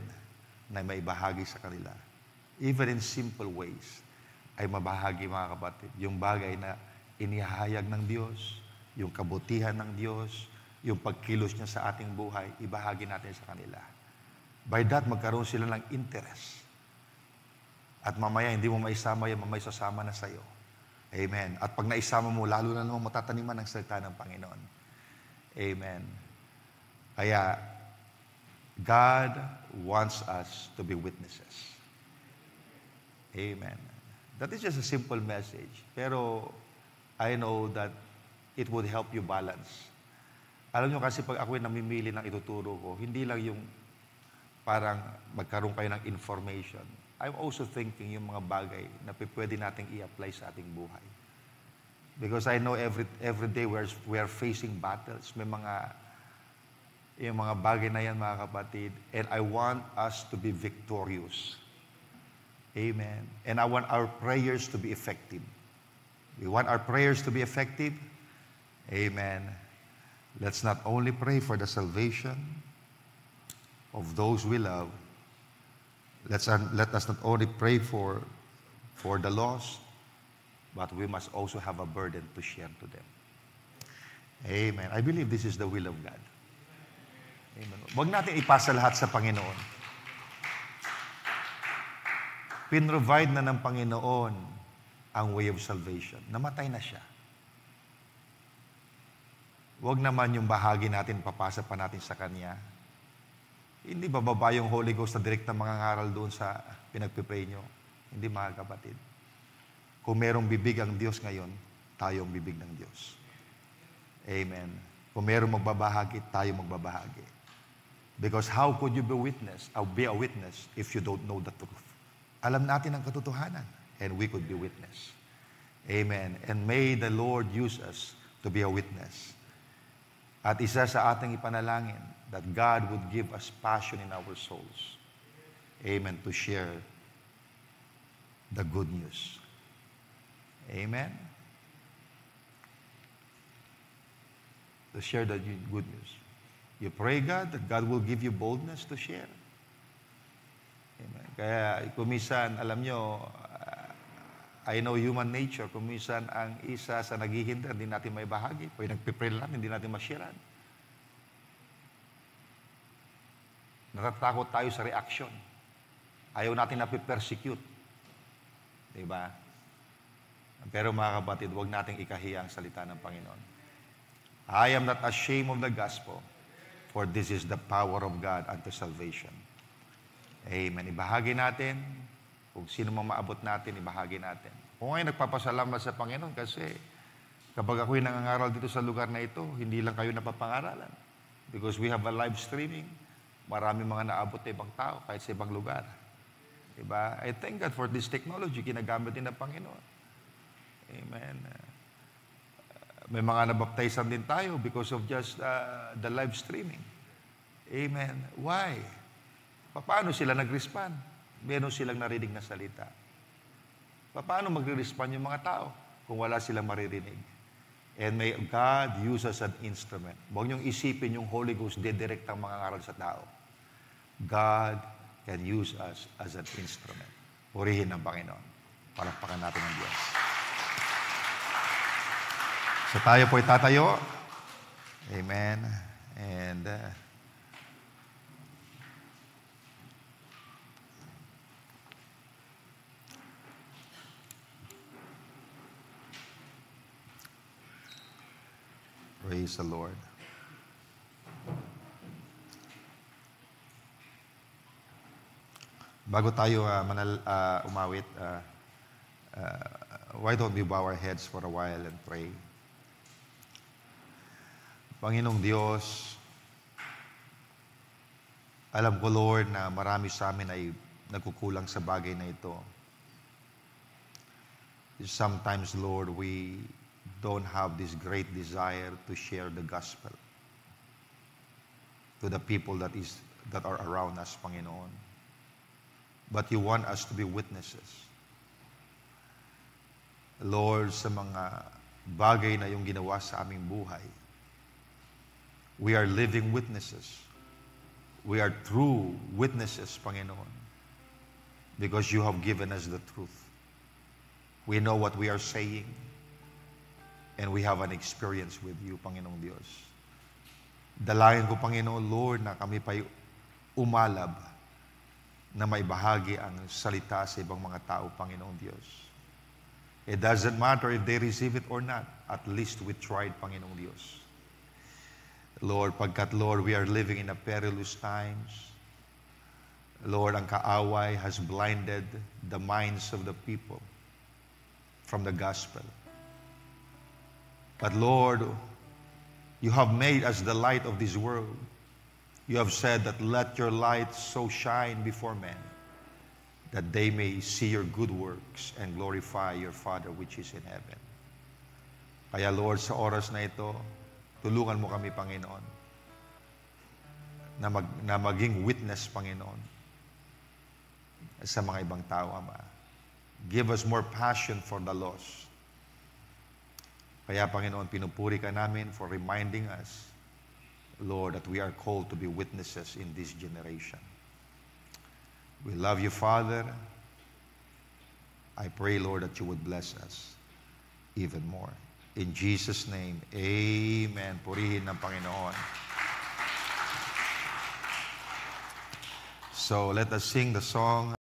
na may bahagi sa kanila. Even in simple ways, ay mabahagi mga kapatid. Yung bagay na inihahayag ng Diyos, yung kabutihan ng Diyos, yung pagkilos niya sa ating buhay, ibahagi natin sa kanila. By that, magkaroon sila ng interest. At mamaya, hindi mo maisama yan, mamaya sasama na sa'yo. Amen. At pag naisama mo, lalo na naman matataniman ng salita ng Panginoon. Amen. Kaya, God wants us to be witnesses. Amen. That is just a simple message. Pero, I know that it would help you balance. Alam nyo kasi pag ako'y namimili ng ituturo ko, hindi lang yung parang magkaroon kayo ng information. I'm also thinking yung mga bagay na pwede nating i-apply sa ating buhay. Because I know every day we are facing battles. May yung mga bagay na yan mga kapatid. And I want us to be victorious. Amen. And I want our prayers to be effective. We want our prayers to be effective. Amen. Let's not only pray for the salvation of those we love. Let us not only pray for the lost, but we must also have a burden to share to them. Amen. I believe this is the will of God. Amen. Huwag natin ipasa lahat sa Panginoon. Pinrovide na ng Panginoon ang way of salvation. Namatay na siya. Huwag naman yung bahagi natin, papasa pa natin sa Kanya. Hindi bababa yung Holy Ghost na direct na mangangaral doon sa pinagpipray nyo. Hindi mga kapatid. Kung merong bibig ang Diyos ngayon, tayo ang bibig ng Diyos. Amen. Kung merong magbabahagi, tayo magbabahagi. Because how could you be a witness if you don't know the truth? Alam natin ang katotohanan, and we could be witness. Amen. And may the Lord use us to be a witness. At isa sa ating ipanalangin, that God would give us passion in our souls. Amen. To share the good news. Amen. To share the good news. You pray God that God will give you boldness to share. Amen. Kaya kumisan, alam nyo, I know human nature, kumisan ang isa sa naghihinder, hindi natin may bahagi. Pag nagpipray lang, hindi natin masyaran. Natatakot tayo sa reaction. Ayaw natin napipersecute. Diba? Pero mga kapatid, huwag nating ikahiya ang salita ng Panginoon. I am not ashamed of the gospel, for this is the power of God unto salvation. Amen. Ibahagi natin. Kung sino mang maabot natin, ibahagi natin. Kung ngayon nagpapasalamat sa Panginoon kasi kapag ako'y nangangaral dito sa lugar na ito, hindi lang kayo napapangaralan. Because we have a live streaming. Marami mga naabot na ibang tao kahit sa ibang lugar. Diba? I thank God for this technology. Ginagamit din ng Panginoon. Amen. May mga nabaptisan din tayo because of just the live streaming. Amen. Why? Paano sila nag-respond? Meron silang narinig na salita. Paano magre-respond yung mga tao kung wala silang maririnig? And may God use us as an instrument. Huwag niyong isipin yung Holy Ghost didirect ang mga ngaral sa tao. God can use us as an instrument. Purihin ng Panginoon. Palakpakan natin ang Diyos. So tayo po'y tatayo. Amen. And praise the Lord. Bago tayo umawit, why don't we bow our heads for a while and pray? Panginoong Diyos, alam ko, Lord, na marami sa amin ay nagkukulang sa bagay na ito. Sometimes, Lord, we don't have this great desire to share the gospel to the people that are around us, Panginoon. But you want us to be witnesses. Lord, sa mga bagay na yung ginawa sa aming buhay, we are living witnesses. We are true witnesses, Panginoon, because you have given us the truth. We know what we are saying, and we have an experience with you, Panginoong Diyos. Dalayan ko, Panginoon, Lord, na kami pa'y umalab na may bahagi ang salita sa ibang mga tao, Panginoong Diyos. It doesn't matter if they receive it or not. At least we tried, Panginoong Diyos. Lord, pagkat, Lord, we are living in a perilous times. Lord, ang kaaway has blinded the minds of the people from the gospel. But, Lord, you have made us the light of this world. You have said that let your light so shine before men that they may see your good works and glorify your Father which is in heaven. Kaya, Lord, sa oras na ito, tulungan mo kami, Panginoon, na maging witness, Panginoon, sa mga ibang tao, Ama. Give us more passion for the lost. Kaya, Panginoon, pinupuri ka namin for reminding us, Lord, that we are called to be witnesses in this generation. We love you, Father. I pray, Lord, that you would bless us even more. In Jesus' name, amen. Purihin ng Panginoon. So let us sing the song.